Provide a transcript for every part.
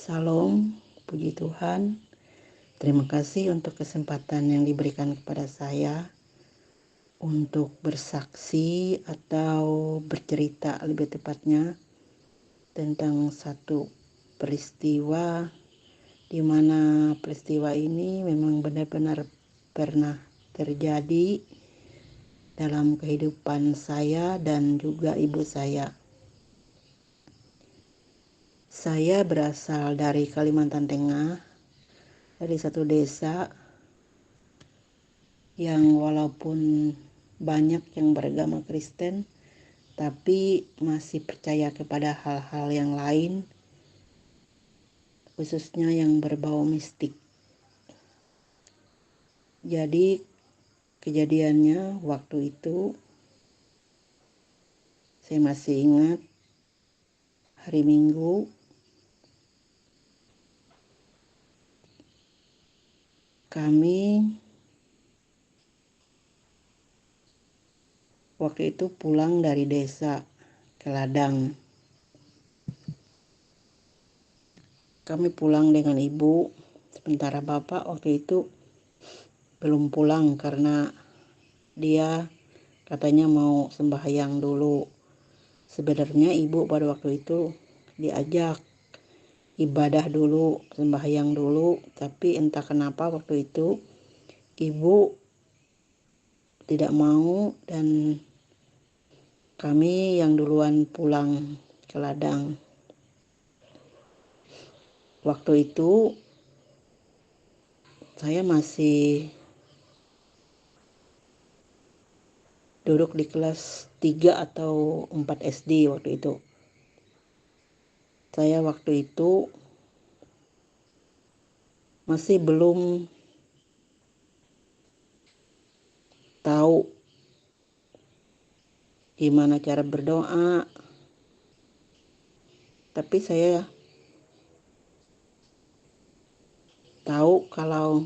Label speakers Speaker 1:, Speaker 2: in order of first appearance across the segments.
Speaker 1: Salam, puji Tuhan. Terima kasih untuk kesempatan yang diberikan kepada saya untuk bersaksi atau bercerita lebih tepatnya tentang satu peristiwa di mana peristiwa ini memang benar-benar pernah terjadi dalam kehidupan saya dan juga ibu saya. Saya berasal dari Kalimantan Tengah, dari satu desa yang walaupun banyak yang beragama Kristen, tapi masih percaya kepada hal-hal yang lain, khususnya yang berbau mistik. Jadi kejadiannya waktu itu saya masih ingat hari Minggu kami waktu itu pulang dari desa ke ladang. Kami pulang dengan ibu, sementara bapak waktu itu belum pulang karena dia katanya mau sembahyang dulu. Sebenarnya ibu pada waktu itu diajak ibadah dulu, sembahyang dulu, tapi entah kenapa waktu itu ibu tidak mau dan kami yang duluan pulang ke ladang. Waktu itu saya masih duduk di kelas 3 atau 4 SD waktu itu. Saya waktu itu masih belum tahu gimana cara berdoa, tapi saya tahu kalau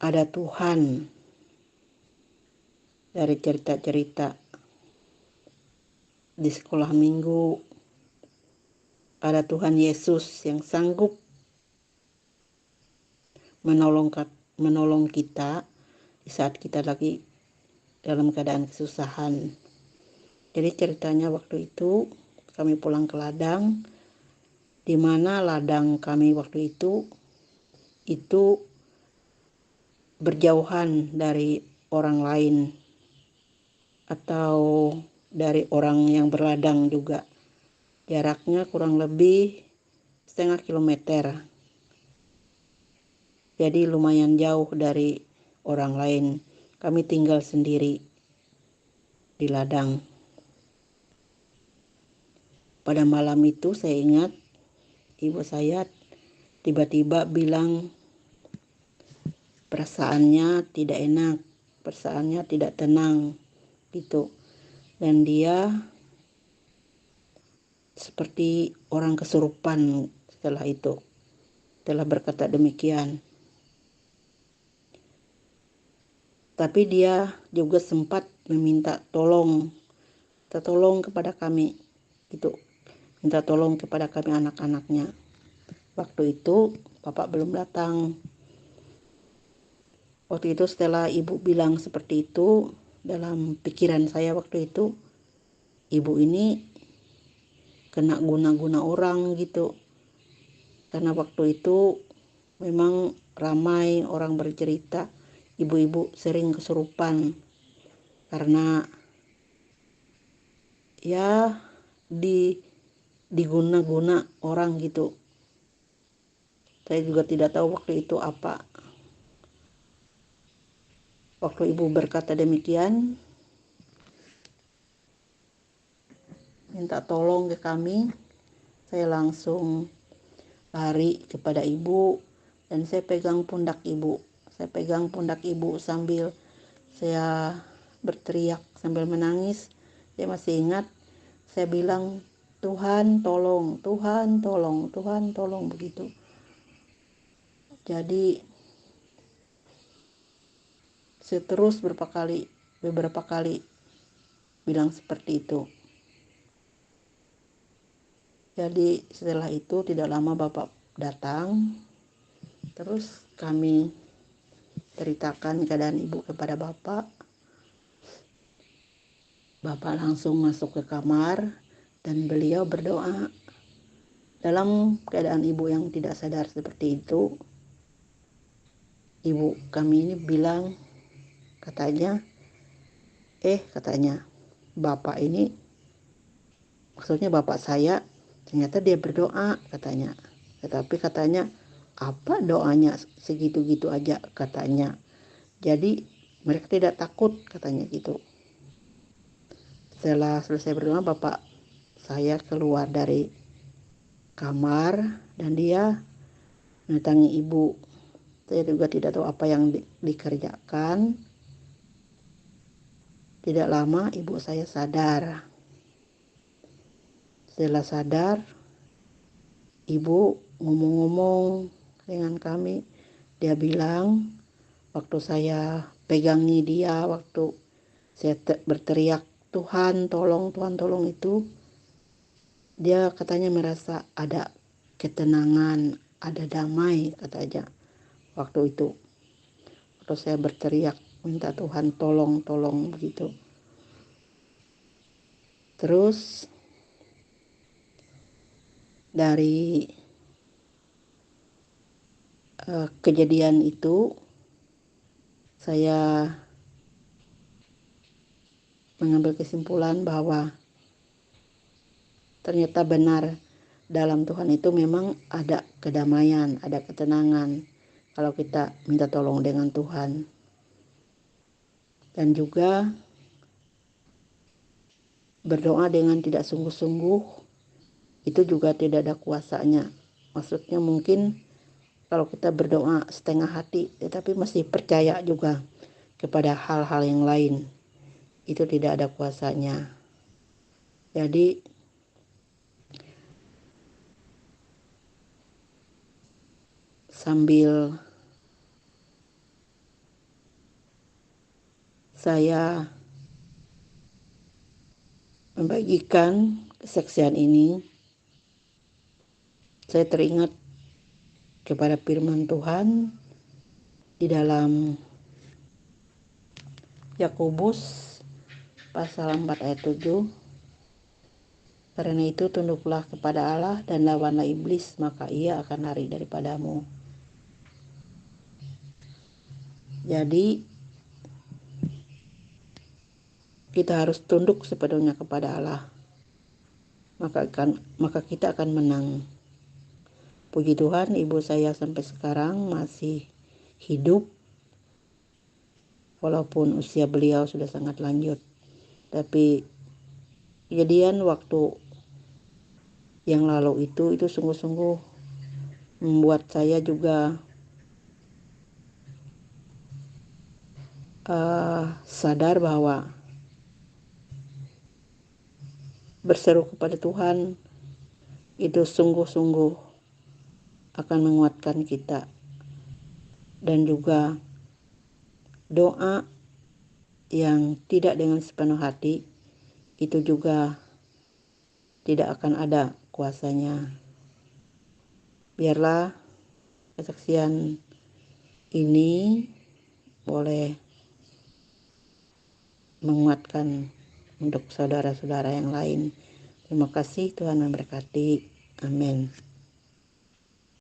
Speaker 1: ada Tuhan dari cerita-cerita di sekolah minggu. Ada Tuhan Yesus yang sanggup menolong kita di saat kita lagi dalam keadaan kesusahan. Jadi ceritanya waktu itu kami pulang ke ladang, di mana ladang kami waktu itu berjauhan dari orang lain atau dari orang yang berladang juga. Jaraknya kurang lebih setengah kilometer. Jadi lumayan jauh dari orang lain. Kami tinggal sendiri di ladang. Pada malam itu saya ingat ibu saya tiba-tiba bilang perasaannya tidak enak, perasaannya tidak tenang gitu. Dan dia seperti orang kesurupan setelah itu. Telah berkata demikian. Tapi dia juga sempat meminta tolong kepada kami gitu. Minta tolong kepada kami anak-anaknya. Waktu itu Bapak belum datang. Waktu itu setelah ibu bilang seperti itu, dalam pikiran saya waktu itu, ibu ini kena guna-guna orang gitu. Karena waktu itu memang ramai orang bercerita ibu-ibu sering kesurupan karena ya diguna-guna orang gitu. Saya juga tidak tahu waktu itu apa. Waktu ibu berkata demikian, minta tolong ke kami, saya langsung lari kepada ibu dan saya pegang pundak ibu. Saya pegang pundak ibu sambil saya berteriak sambil menangis. Saya masih ingat, saya bilang, Tuhan tolong, Tuhan tolong, Tuhan tolong, begitu. Jadi saya terus beberapa kali bilang seperti itu. Jadi setelah itu tidak lama bapak datang, terus kami ceritakan keadaan ibu kepada bapak. Bapak langsung masuk ke kamar dan beliau berdoa. Dalam keadaan ibu yang tidak sadar seperti itu, ibu kami ini bilang, katanya, bapak ini, maksudnya bapak saya, ternyata dia berdoa, katanya. Tetapi katanya, apa doanya segitu-gitu aja, katanya. Jadi mereka tidak takut, katanya gitu. Setelah selesai berdoa, bapak saya keluar dari kamar dan dia mendatangi ibu. Saya juga tidak tahu apa yang dikerjakan. Tidak lama ibu saya sadar. Setelah sadar, ibu ngomong-ngomong dengan kami. Dia bilang, waktu saya pegangi dia, waktu saya berteriak, Tuhan tolong itu, dia katanya merasa ada ketenangan, ada damai, katanya waktu itu. Waktu saya berteriak minta Tuhan tolong begitu. Terus dari kejadian itu saya mengambil kesimpulan bahwa ternyata benar dalam Tuhan itu memang ada kedamaian, ada ketenangan kalau kita minta tolong dengan Tuhan. Dan juga berdoa dengan tidak sungguh-sungguh itu juga tidak ada kuasanya. Maksudnya mungkin kalau kita berdoa setengah hati tetapi masih percaya juga kepada hal-hal yang lain, itu tidak ada kuasanya. Jadi sambil saya membagikan kesaksian ini, saya teringat kepada firman Tuhan di dalam Yakobus pasal 4 ayat 7. Karena itu tunduklah kepada Allah dan lawanlah iblis, maka ia akan lari daripadamu. Jadi kita harus tunduk sepenuhnya kepada Allah. Maka kita akan menang. Puji Tuhan, ibu saya sampai sekarang masih hidup. Walaupun usia beliau sudah sangat lanjut. Tapi kejadian waktu yang lalu itu sungguh-sungguh membuat saya juga sadar bahwa berseru kepada Tuhan itu sungguh-sungguh akan menguatkan kita. Dan juga doa yang tidak dengan sepenuh hati itu juga tidak akan ada kuasanya. Biarlah kesaksian ini boleh menguatkan untuk saudara-saudara yang lain. Terima kasih, Tuhan memberkati. Amin.